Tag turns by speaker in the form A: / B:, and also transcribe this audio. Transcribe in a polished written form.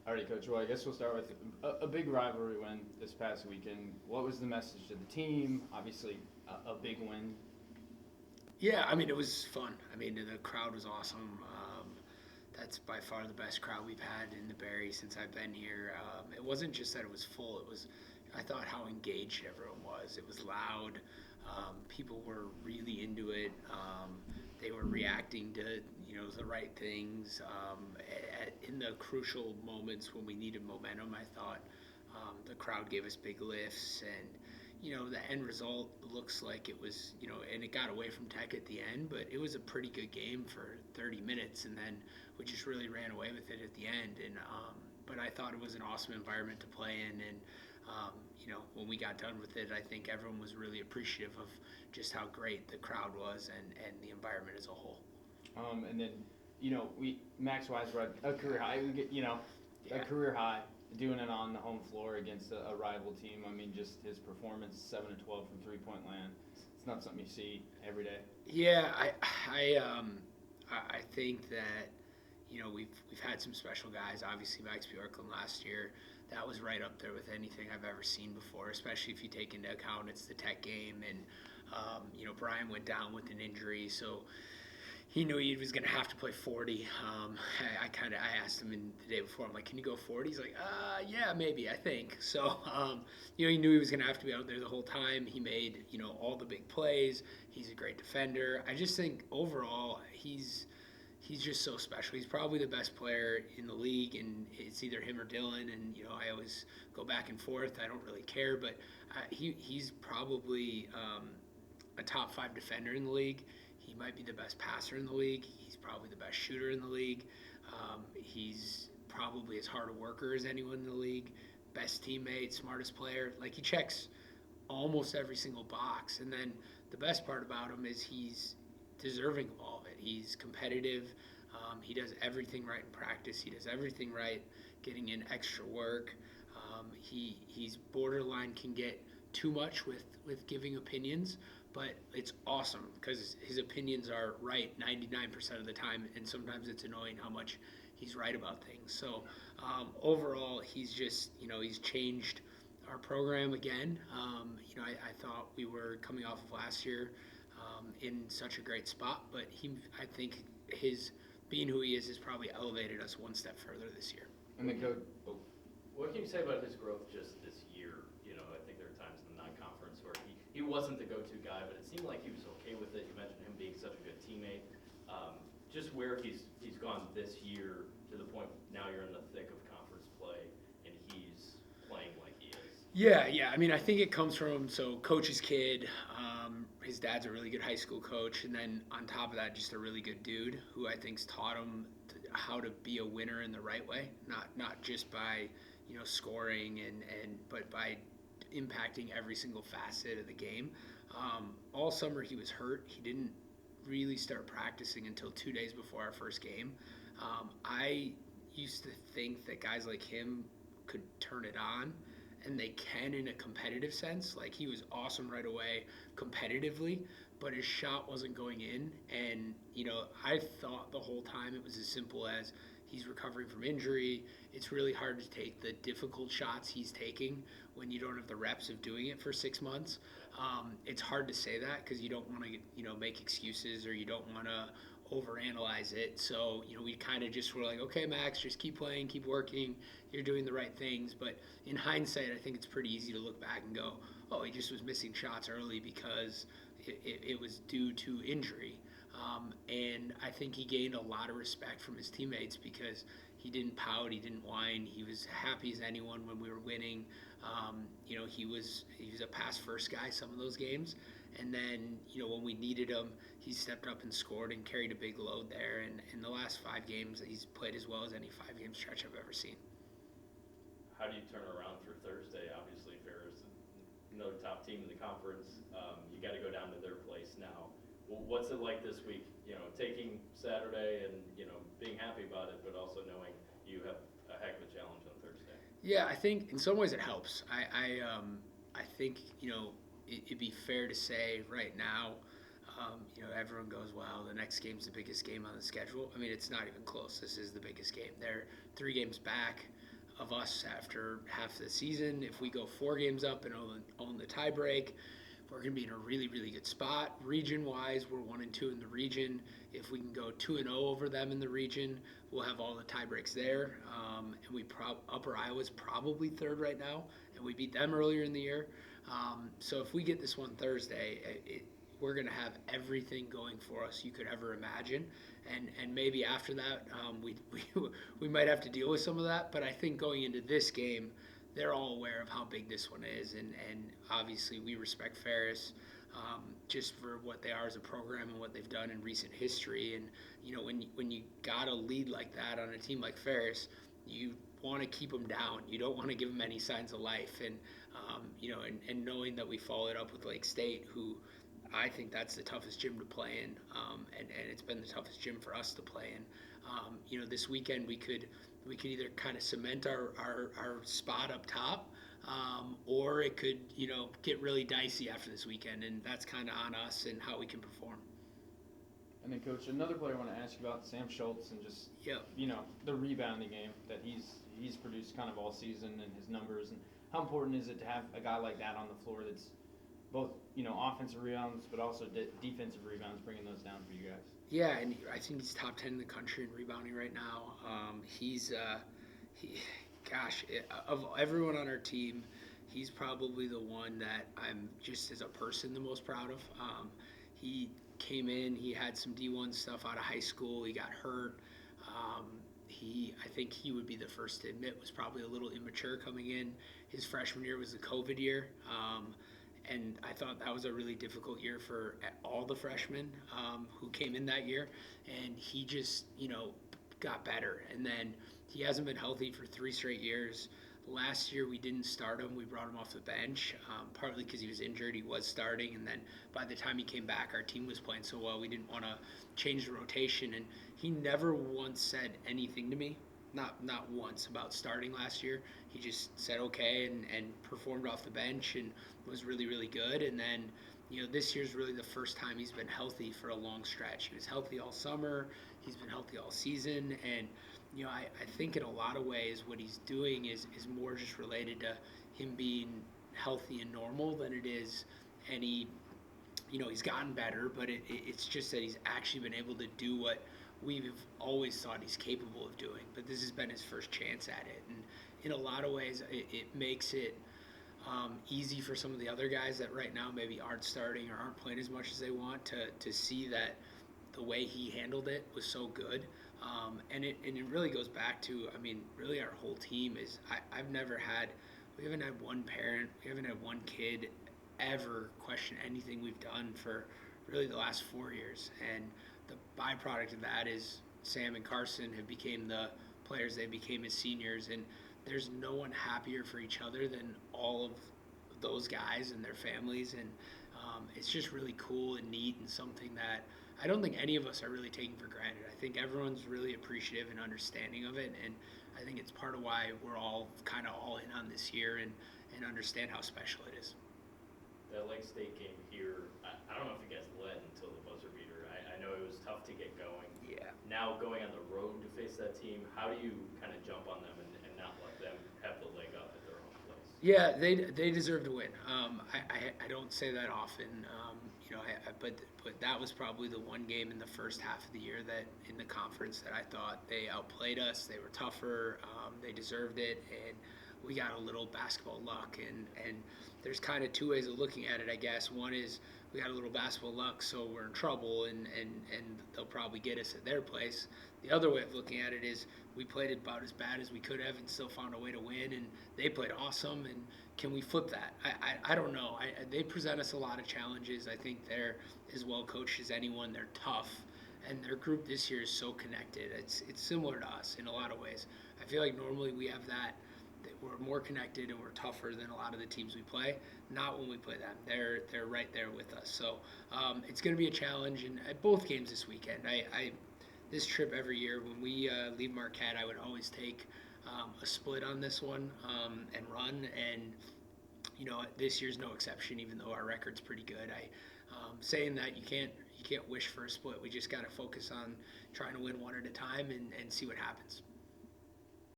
A: Alrighty, Coach. Well, I guess we'll start with a big rivalry win this past weekend. What was the message to the team? Obviously, a big win.
B: Yeah, I mean, it was fun. I mean, the crowd was awesome. That's by far the best crowd we've had in the Barry since I've been here. It wasn't just that it was full. I thought how engaged everyone was. It was loud. People were really into it. They were reacting to, the right things. In the crucial moments when we needed momentum, I thought the crowd gave us big lifts, and the end result looks like it was, and it got away from Tech at the end, but it was a pretty good game for 30 minutes, and then we just really ran away with it at the end. And but I thought it was an awesome environment to play in, and when we got done with it, I think everyone was really appreciative of just how great the crowd was and the environment as a whole.
A: And then, we Max Weisbrod, a career high. We get, a
B: Yeah.
A: career high doing it on the home floor against a rival team. I mean, just his performance, 7 of 12 from 3-point land. It's not something you see every day.
B: Yeah, I think that we've had some special guys. Obviously, Max Bjorklund last year, that was right up there with anything I've ever seen before. Especially if you take into account it's the Tech game, and Brian went down with an injury, so he knew he was going to have to play 40. I asked him the day before. I'm like, can you go 40? He's like, yeah, maybe. I think so. He knew he was going to have to be out there the whole time. He made all the big plays. He's a great defender. I just think overall he's just so special. He's probably the best player in the league, and it's either him or Dylan. And I always go back and forth. I don't really care, but he's probably a top 5 defender in the league. He might be the best passer in the league. He's probably the best shooter in the league. He's probably as hard a worker as anyone in the league. Best teammate, smartest player. Like, he checks almost every single box. And then the best part about him is he's deserving of all of it. He's competitive. He does everything right in practice. He does everything right getting in extra work. He's borderline can get too much with giving opinions, but it's awesome because his opinions are right 99% of the time, and sometimes it's annoying how much he's right about things. So overall, he's just he's changed our program again. I thought we were coming off of last year in such a great spot, but I think his being who he is probably elevated us one step further this year.
A: And then go. Oh,
C: What can you say about his growth just this year? I think there are times in the non-conference where he wasn't the go-to guy, but it seemed like he was okay with it. You mentioned him being such a good teammate. Just where he's gone this year to the point now you're in the thick of conference play and he's playing like he is.
B: Yeah. I mean, I think it comes from coach's kid. His dad's a really good high school coach, and then on top of that, just a really good dude who I think's taught him how to be a winner in the right way, not just by scoring but by impacting every single facet of the game. All summer he was hurt. He didn't really start practicing until 2 days before our first game. I used to think that guys like him could turn it on, and they can in a competitive sense. Like, he was awesome right away competitively, but his shot wasn't going in. And I thought the whole time it was as simple as he's recovering from injury. It's really hard to take the difficult shots he's taking when you don't have the reps of doing it for 6 months. It's hard to say that because you don't want to make excuses, or you don't want to overanalyze it. So we kind of just were like, okay, Max, just keep playing, keep working, you're doing the right things. But in hindsight, I think it's pretty easy to look back and go, oh, he just was missing shots early because it was due to injury. And I think he gained a lot of respect from his teammates because he didn't pout, he didn't whine, he was happy as anyone when we were winning. He was a pass first guy some of those games, and then when we needed him, he stepped up and scored and carried a big load there. And in the last 5 games, he's played as well as any 5-game stretch I've ever seen.
C: How do you turn around for Thursday? Obviously, Ferris, another top team in the conference. You got to go down to their place now. What's it like this week? Taking Saturday and being happy about it, but also knowing you have a heck of a challenge on Thursday.
B: Yeah, I think in some ways it helps. I think it'd be fair to say right now, everyone goes, well, the next game's the biggest game on the schedule. I mean, it's not even close. This is the biggest game. They're 3 games back. of us after half the season. If we go 4 games up and own the tie break, we're going to be in a really, really good spot. Region-wise, we're 1-2 in the region. If we can go 2-0 over them in the region, we'll have all the tie breaks there. And Upper Iowa's probably 3rd right now, and we beat them earlier in the year. So if we get this one Thursday, we're going to have everything going for us you could ever imagine. And maybe after that, we might have to deal with some of that. But I think going into this game, they're all aware of how big this one is. And obviously we respect Ferris just for what they are as a program and what they've done in recent history. And, when you got a lead like that on a team like Ferris, you want to keep them down. You don't want to give them any signs of life. And, and knowing that we followed up with Lake State, who I think that's the toughest gym to play in, and it's been the toughest gym for us to play in. This weekend we could either kind of cement our spot up top, or it could get really dicey after this weekend, and that's kind of on us and how we can perform.
A: And then, Coach, another player I want to ask you about, Sam Schultz, and just the rebounding game that he's produced kind of all season and his numbers, and how important is it to have a guy like that on the floor that's both offensive rebounds but also defensive rebounds, bringing those down for you guys?
B: Yeah, and I think he's top 10 in the country in rebounding right now. Of everyone on our team, he's probably the one that I'm just as a person the most proud of. He came in, he had some D1 stuff out of high school, he got hurt. I think he would be the first to admit was probably a little immature coming in. His freshman year was the COVID year. And I thought that was a really difficult year for all the freshmen who came in that year. And he just, got better. And then he hasn't been healthy for 3 straight years. Last year we didn't start him. We brought him off the bench, partly because he was injured. He was starting. And then by the time he came back, our team was playing so well, we didn't want to change the rotation. And he never once said anything to me, not once, about starting last year. He just said okay and performed off the bench and was really, really good. And then, this year's really the first time he's been healthy for a long stretch. He was healthy all summer. He's been healthy all season. And, I think in a lot of ways what he's doing is more just related to him being healthy and normal than it is any, he's gotten better, but it's just that he's actually been able to do what we've always thought he's capable of doing. But this has been his first chance at it. And in a lot of ways, it makes it easy for some of the other guys that right now maybe aren't starting or aren't playing as much as they want to see that the way he handled it was so good. And it really goes back to, really our whole team is, we haven't had one parent, we haven't had one kid ever question anything we've done for really the last 4 years. And the byproduct of that is Sam and Carson have became the players they became as seniors, and there's no one happier for each other than all of those guys and their families. And it's just really cool and neat, and something that I don't think any of us are really taking for granted. I think everyone's really appreciative and understanding of it, and I think it's part of why we're all kind of all in on this year and understand how special it is.
C: That Lake State game here, I don't know if you guys led until the buzzer beater. I know it was tough to get going.
B: Yeah.
C: Now going on the road to face that team, how do you kind of jump on them and not let them have the leg up at their own place?
B: Yeah, they deserve to win. I don't say that often, but that was probably the one game in the first half of the year that in the conference that I thought they outplayed us. They were tougher. They deserved it, and we got a little basketball luck. And there's kind of 2 ways of looking at it, I guess. One is we got a little basketball luck, so we're in trouble, and they'll probably get us at their place. The other way of looking at it is we played about as bad as we could have and still found a way to win, and they played awesome. And can we flip that? I don't know. They present us a lot of challenges. I think they're as well coached as anyone. They're tough, and their group this year is so connected. It's similar to us in a lot of ways. I feel like normally we have that we're more connected and we're tougher than a lot of the teams we play. Not when we play them. They're right there with us. So it's going to be a challenge, and at both games this weekend. This trip every year when we leave Marquette, I would always take a split on this one and run. And this year's no exception, even though our record's pretty good. Saying that you can't wish for a split. We just got to focus on trying to win one at a time and see what happens.